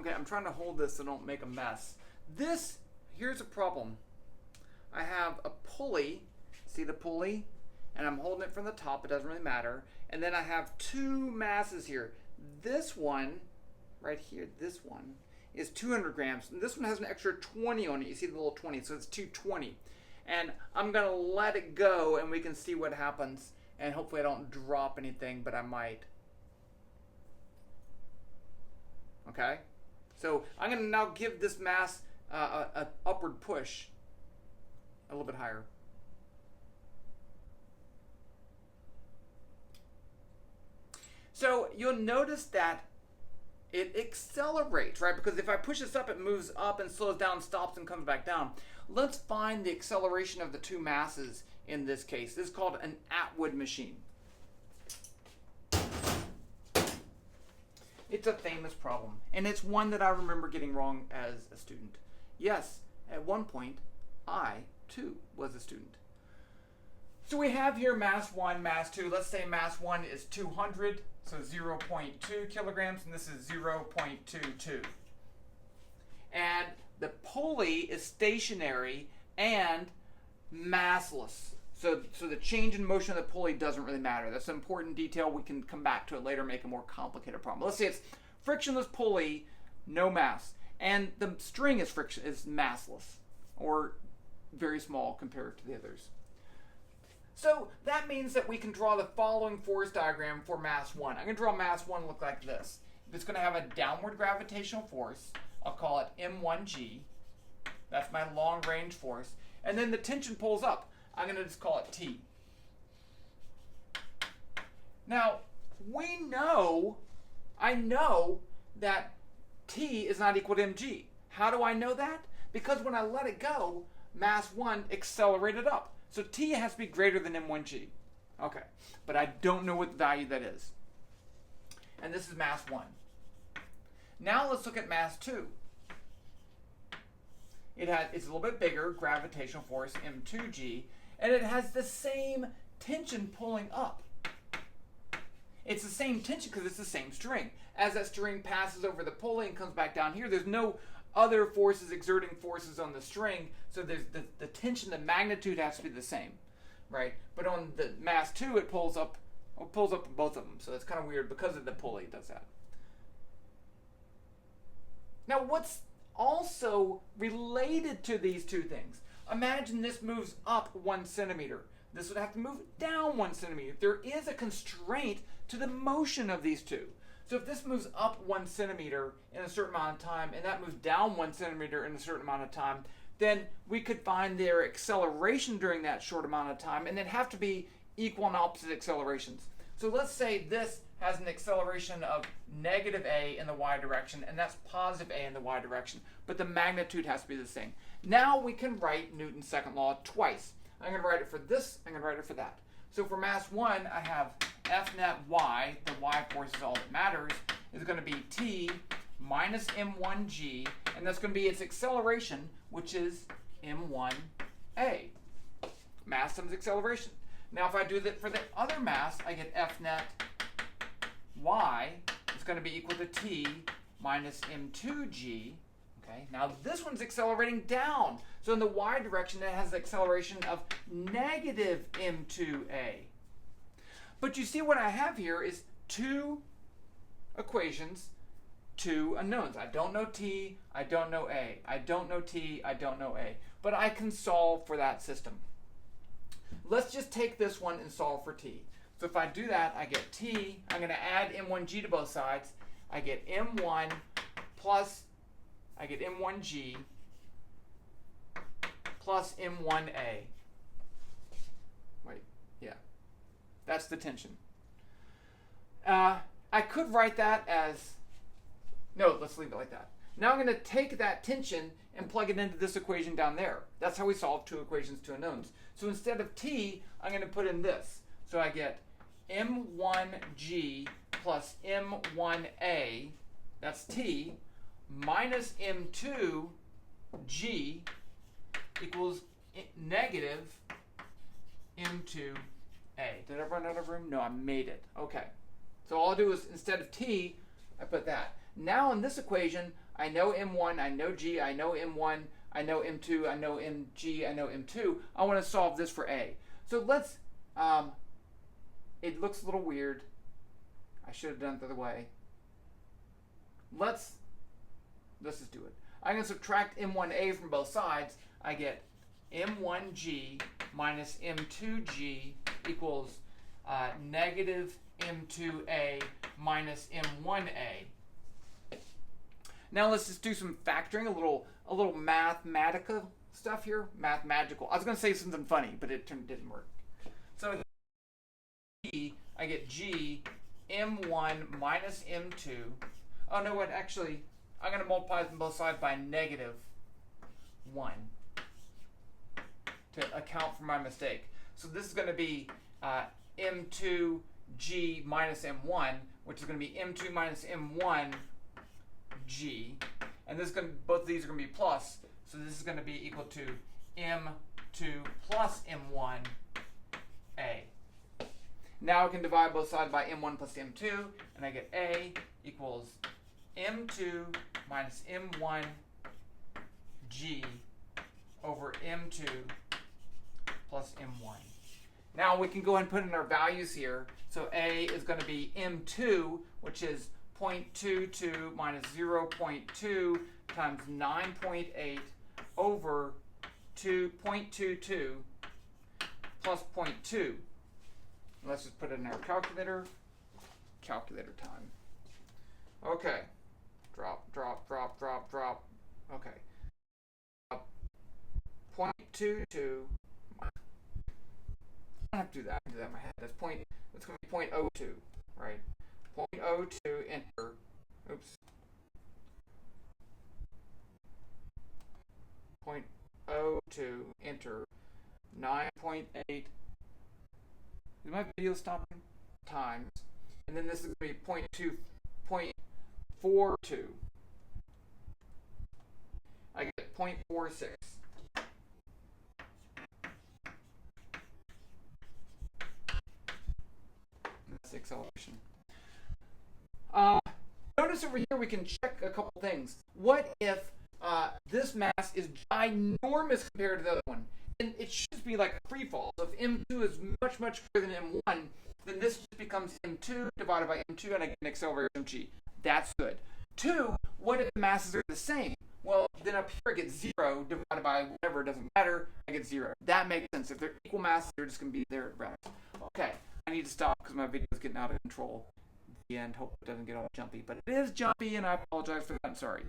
Okay, I'm trying to hold this so I don't make a mess. Here's a problem. I have a pulley, see the pulley? And I'm holding it from the top, it doesn't really matter. And then I have two masses here. This one, right here, this one, is 200 grams. And this one has an extra 20 on it. You see the little 20, so it's 220. And I'm gonna let it go and we can see what happens. And hopefully I don't drop anything, but I might. Okay? So I'm gonna now give this mass an upward push a little bit higher. So you'll notice that it accelerates, right? Because if I push this up, it moves up and slows down, stops, and comes back down. Let's find the acceleration of the two masses in this case. This is called an Atwood machine. It's a famous problem, and it's one that I remember getting wrong as a student. Yes, at one point, I, too, was a student. So we have here mass 1, mass 2. Let's say mass 1 is 200, so 0.2 kilograms, and this is 0.22. And the pulley is stationary and massless. So the change in motion of the pulley doesn't really matter. That's an important detail. We can come back to it later and make a more complicated problem. Let's say it's frictionless pulley, no mass. And the string is massless, or very small compared to the others. So that means that we can draw the following force diagram for mass 1. I'm going to draw mass 1 look like this. It's going to have a downward gravitational force. I'll call it M1G. That's my long range force. And then the tension pulls up. I'm going to just call it T. Now, I know that T is not equal to mg. How do I know that? Because when I let it go, mass 1 accelerated up. So T has to be greater than m1g. Okay, but I don't know what value that is. And this is mass 1. Now let's look at mass 2. It's a little bit bigger, gravitational force, m2g, and it has the same tension pulling up. It's the same tension because it's the same string. As that string passes over the pulley and comes back down here, there's no other forces exerting forces on the string, so there's the tension, the magnitude has to be the same, right? But on the mass 2, it pulls up both of them, so it's kind of weird because of the pulley it does that. Now, what's also related to these two things? Imagine this moves up 1 centimeter. This would have to move down 1 centimeter. There is a constraint to the motion of these two. So if this moves up 1 centimeter in a certain amount of time, and that moves down 1 centimeter in a certain amount of time, then we could find their acceleration during that short amount of time, and they'd have to be equal and opposite accelerations. So let's say this has an acceleration of negative a in the y direction, and that's positive a in the y direction, but the magnitude has to be the same. Now we can write Newton's second law twice. I'm going to write it for this, I'm going to write it for that. So for mass 1, I have F net y, the y force is all that matters, is going to be T minus m1g, and that's going to be its acceleration, which is m1a. Mass times acceleration. Now if I do that for the other mass, I get F net y is going to be equal to T minus m2g. Okay, now this one's accelerating down. So in the y direction, it has the acceleration of negative m2a. But you see what I have here is two equations, two unknowns. I don't know t, I don't know a. I don't know t, I don't know a. But I can solve for that system. Let's just take this one and solve for t. So if I do that, I get t. I'm going to add m1g to both sides. I get m1 plus, I get m1g plus m1a. Wait, yeah. That's the tension. I could write that as, no, let's leave it like that. Now I'm going to take that tension and plug it into this equation down there. That's how we solve two equations, two unknowns. So instead of t, I'm going to put in this. So I get m1g plus m1a, that's t, minus m2g equals negative m2a. Did I run out of room? No, I made it. Okay. So all I'll do is, instead of t, I put that. Now in this equation, I know M1, I know G, I know M1, I know M2, I know MG, I know M2. I want to solve this for A. So let's, it looks a little weird. I should have done it the other way. Let's just do it. I'm going to subtract M1A from both sides. I get M1G minus M2G equals negative M2A minus M1A. Now let's just do some factoring, a little mathematical stuff here. Mathemagical. I was going to say something funny, but it didn't work. So I get G M1 minus M2. Oh no, what? Actually, I'm going to multiply them both sides by negative 1 to account for my mistake. So this is going to be M2G minus M1, which is going to be M2 minus M1G. And this is going to, both of these are going to be plus. So this is going to be equal to M2 plus M1A. Now I can divide both sides by M1 plus M2, and I get A equals M2 minus M1G over M2 plus M1. Now we can go ahead and put in our values here. So A is going to be M2, which is 0.22 minus 0.2 times 9.8 over 2.22 plus 0.2. Let's just put it in our calculator. Calculator time. Okay. Drop, drop, drop, drop, drop. Okay. 0.22. I don't have to do that. I can do that in my head. That's going to be 0.02, right? 0.02, enter. Oops. 0.02, enter. 9.8. Is my video stopping? Times. And then this is going to be 0.42. I get 0.46. That's the acceleration. Notice over here we can check a couple things. What if this mass is ginormous compared to the other one? And it should be like a free fall. So if M2 is much, much greater than M1, then this just becomes M2 divided by M2, and I get an acceleration of G. That's good. 2, what if the masses are the same? Well, then up here I get 0 divided by whatever, it doesn't matter, I get 0. That makes sense. If they're equal masses, they're just going to be there at rest. Okay, I need to stop because my video is getting out of control. The end. Hope it doesn't get all jumpy, but it is jumpy, and I apologize for that. I'm sorry.